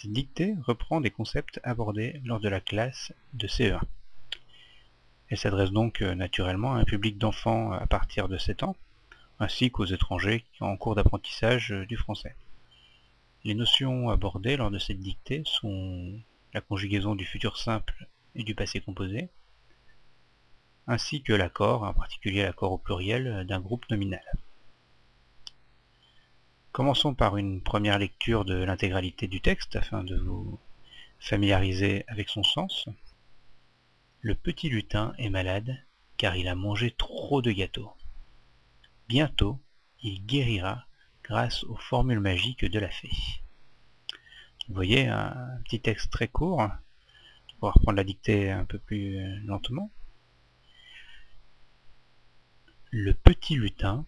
Cette dictée reprend des concepts abordés lors de la classe de CE1. Elle s'adresse donc naturellement à un public d'enfants à partir de 7 ans, ainsi qu'aux étrangers en cours d'apprentissage du français. Les notions abordées lors de cette dictée sont la conjugaison du futur simple et du passé composé, ainsi que l'accord, en particulier l'accord au pluriel d'un groupe nominal. Commençons par une première lecture de l'intégralité du texte afin de vous familiariser avec son sens. Le petit lutin est malade car il a mangé trop de gâteaux. Bientôt, il guérira grâce aux formules magiques de la fée. Vous voyez, un petit texte très court. On va pouvoir reprendre la dictée un peu plus lentement. Le petit lutin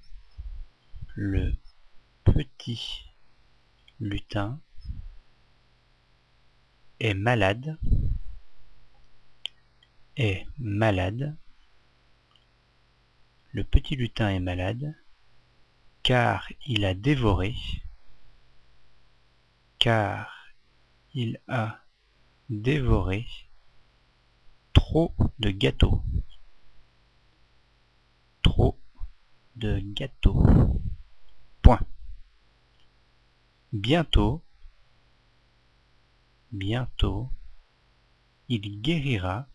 est malade, le petit lutin est malade, car il a dévoré trop de gâteaux. Point. Bientôt, il guérira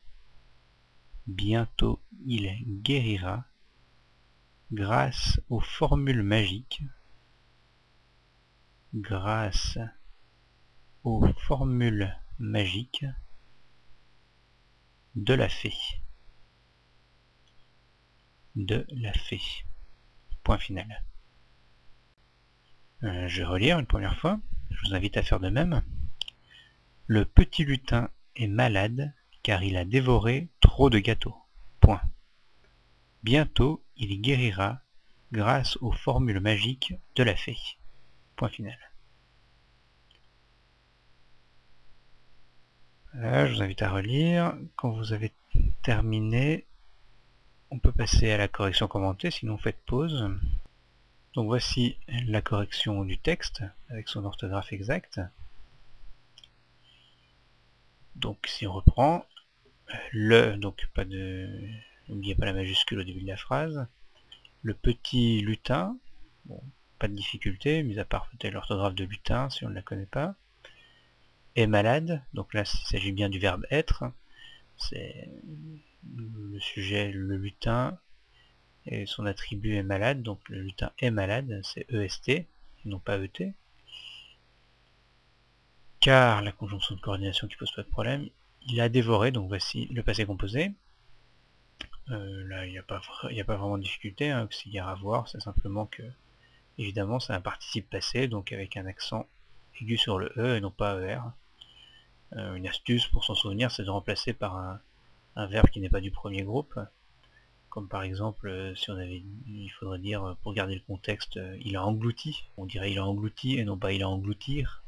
grâce aux formules magiques de la fée. Point final. Je vais relire une première fois. Je vous invite à faire de même. Le petit lutin est malade car il a dévoré trop de gâteaux. Point. Bientôt, il guérira grâce aux formules magiques de la fée. Point final. Là, je vous invite à relire. Quand vous avez terminé, on peut passer à la correction commentée, sinon faites pause. Donc voici la correction du texte avec son orthographe exacte. Donc si on reprend, donc n'oubliez pas la majuscule au début de la phrase. Le petit lutin, bon, pas de difficulté, mis à part peut-être l'orthographe de lutin si on ne la connaît pas, est malade, donc là il s'agit bien du verbe être, c'est le sujet, le lutin, et son attribut est malade, donc le lutin est malade, c'est EST, non pas ET. Car la conjonction de coordination qui pose pas de problème, il a dévoré, donc voici le passé composé. Là il n'y a pas vraiment de difficulté, auxiliaire à voir, c'est simplement que, évidemment c'est un participe passé, donc avec un accent aigu sur le E et non pas ER. Une astuce pour s'en souvenir, c'est de remplacer par un verbe qui n'est pas du premier groupe, comme par exemple il faudrait dire, pour garder le contexte, il a englouti, on dirait il a englouti et non pas il a engloutir,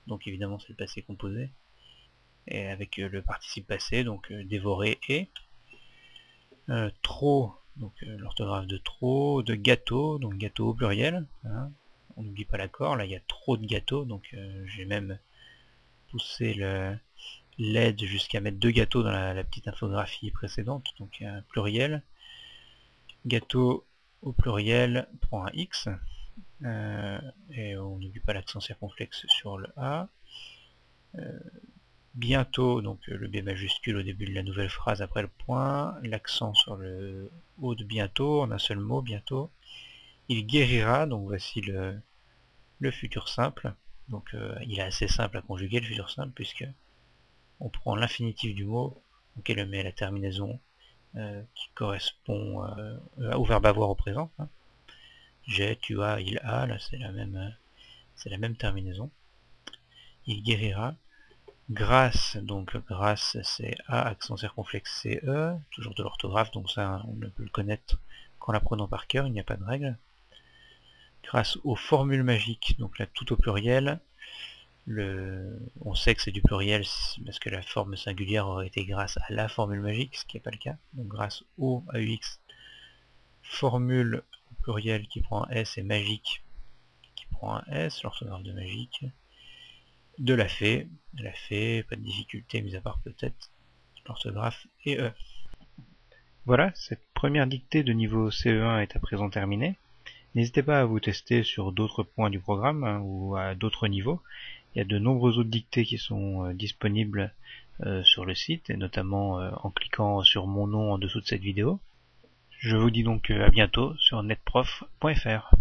donc évidemment c'est le passé composé, et avec le participe passé, donc dévorer et trop, donc l'orthographe de trop, de gâteau, donc gâteau au pluriel, hein, on n'oublie pas l'accord, là il y a trop de gâteaux, donc j'ai même poussé l'aide jusqu'à mettre 2 gâteaux dans la petite infographie précédente, donc un pluriel. Gâteau au pluriel prend un X, et on n'oublie pas l'accent circonflexe sur le A. Bientôt, donc le B majuscule au début de la nouvelle phrase après le point, l'accent sur le O de bientôt, en un seul mot, bientôt. Il guérira, donc voici le futur simple. Donc il est assez simple à conjuguer le futur simple, puisque on prend l'infinitif du mot, donc elle met la terminaison qui correspond au verbe avoir au présent. Hein. J'ai, tu as, il a, là c'est la même terminaison. Il guérira. Grâce, donc grâce c'est A, accent circonflexe c'est E, toujours de l'orthographe, donc ça on ne peut le connaître qu'en l'apprenant par cœur, il n'y a pas de règle. Grâce aux formules magiques, donc là tout au pluriel, on sait que c'est du pluriel parce que la forme singulière aurait été grâce à la formule magique, ce qui n'est pas le cas. Donc grâce au AUX, formule au pluriel qui prend un S et magique qui prend un S, l'orthographe de magique. de la fée. Pas de difficulté, mis à part peut-être l'orthographe et E. Voilà, cette première dictée de niveau CE1 est à présent terminée. N'hésitez pas à vous tester sur d'autres points du programme ou à d'autres niveaux. Il y a de nombreuses autres dictées qui sont disponibles sur le site, et notamment en cliquant sur mon nom en dessous de cette vidéo. Je vous dis donc à bientôt sur netprof.fr.